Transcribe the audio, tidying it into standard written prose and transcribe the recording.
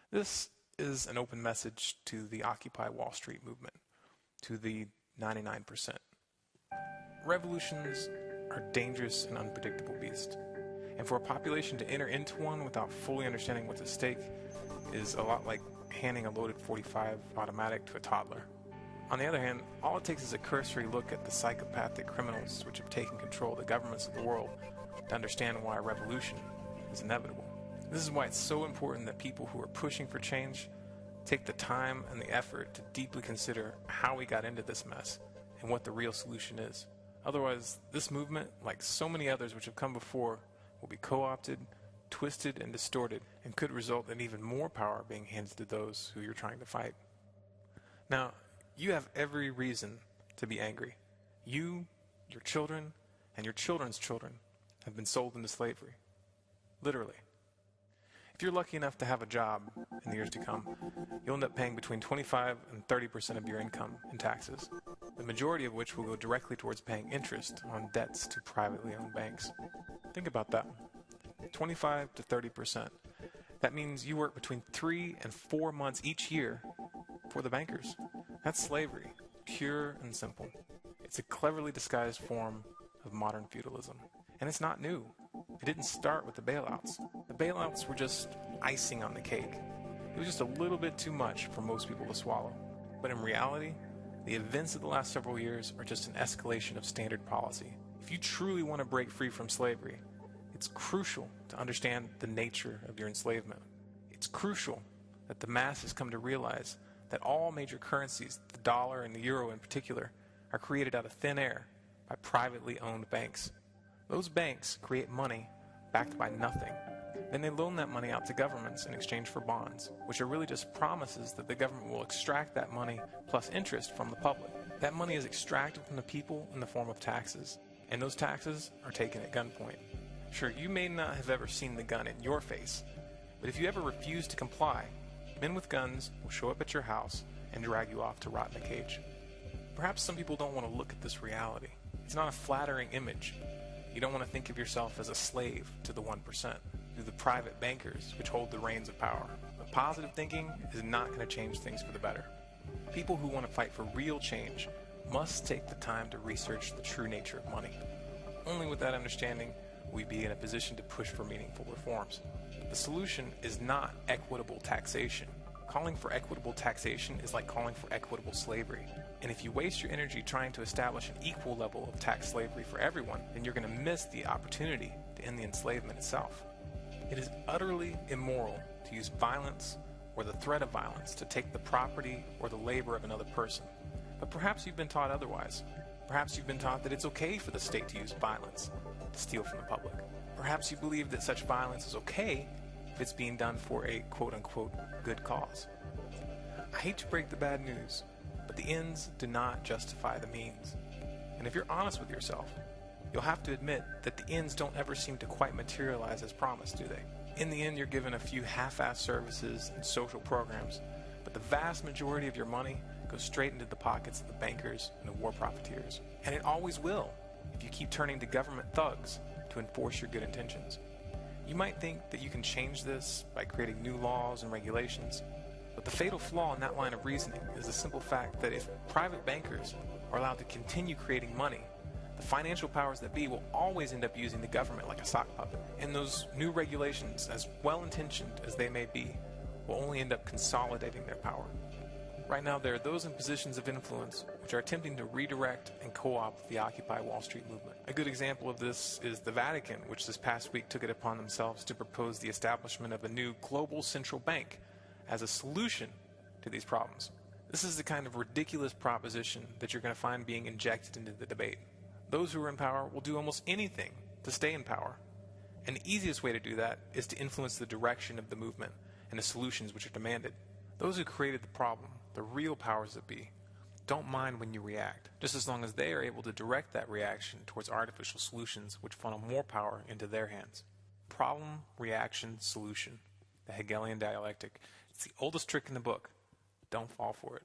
This is an open message to the Occupy Wall Street movement, to the 99%. Revolutions are dangerous and unpredictable beasts, and for a population to enter into one without fully understanding what's at stake is a lot like handing a loaded .45 automatic to a toddler. On the other hand, all it takes is a cursory look at the psychopathic criminals which have taken control of the governments of the world to understand why a revolution is inevitable. This is why it's so important that people who are pushing for change take the time and the effort to deeply consider how we got into this mess and what the real solution is. Otherwise, this movement, like so many others which have come before, will be co-opted, twisted, and distorted, and could result in even more power being handed to those who you're trying to fight. Now, you have every reason to be angry. You, your children, and your children's children have been sold into slavery. Literally. If you're lucky enough to have a job in the years to come, you'll end up paying between 25 and 30% of your income in taxes, the majority of which will go directly towards paying interest on debts to privately owned banks. Think about that. 25 to 30%. That means you work between 3 and 4 months each year for the bankers. That's slavery, pure and simple. It's a cleverly disguised form of modern feudalism. And it's not new. It didn't start with the bailouts. The bailouts were just icing on the cake. It was just a little bit too much for most people to swallow. But in reality, the events of the last several years are just an escalation of standard policy. If you truly want to break free from slavery, it's crucial to understand the nature of your enslavement. It's crucial that the masses come to realize that all major currencies, the dollar and the euro in particular, are created out of thin air by privately owned banks. Those banks create money backed by nothing. Then they loan that money out to governments in exchange for bonds, which are really just promises that the government will extract that money plus interest from the public. That money is extracted from the people in the form of taxes, and those taxes are taken at gunpoint. Sure, you may not have ever seen the gun in your face, but if you ever refuse to comply, men with guns will show up at your house and drag you off to rot in a cage. Perhaps some people don't want to look at this reality. It's not a flattering image. You don't want to think of yourself as a slave to the 1%, to the private bankers which hold the reins of power. But positive thinking is not going to change things for the better. People who want to fight for real change must take the time to research the true nature of money. Only with that understanding will we be in a position to push for meaningful reforms. The solution is not equitable taxation. Calling for equitable taxation is like calling for equitable slavery. And if you waste your energy trying to establish an equal level of tax slavery for everyone, then you're going to miss the opportunity to end the enslavement itself. It is utterly immoral to use violence or the threat of violence to take the property or the labor of another person. But perhaps you've been taught otherwise. Perhaps you've been taught that it's okay for the state to use violence to steal from the public. Perhaps you believe that such violence is okay if it's being done for a quote-unquote good cause. I hate to break the bad news, but the ends do not justify the means. And if you're honest with yourself, you'll have to admit that the ends don't ever seem to quite materialize as promised, do they? In the end, you're given a few half-assed services and social programs, but the vast majority of your money goes straight into the pockets of the bankers and the war profiteers. And it always will, if you keep turning to government thugs to enforce your good intentions. You might think that you can change this by creating new laws and regulations, but the fatal flaw in that line of reasoning is the simple fact that if private bankers are allowed to continue creating money, the financial powers that be will always end up using the government like a sock puppet. And those new regulations, as well-intentioned as they may be, will only end up consolidating their power. Right now, there are those in positions of influence which are attempting to redirect and co-opt the Occupy Wall Street movement. A good example of this is the Vatican, which this past week took it upon themselves to propose the establishment of a new global central bank as a solution to these problems. This is the kind of ridiculous proposition that you're going to find being injected into the debate. Those who are in power will do almost anything to stay in power. And the easiest way to do that is to influence the direction of the movement and the solutions which are demanded. Those who created the problem, the real powers that be, don't mind when you react, just as long as they are able to direct that reaction towards artificial solutions which funnel more power into their hands. Problem, reaction, solution. The Hegelian dialectic. It's the oldest trick in the book. Don't fall for it.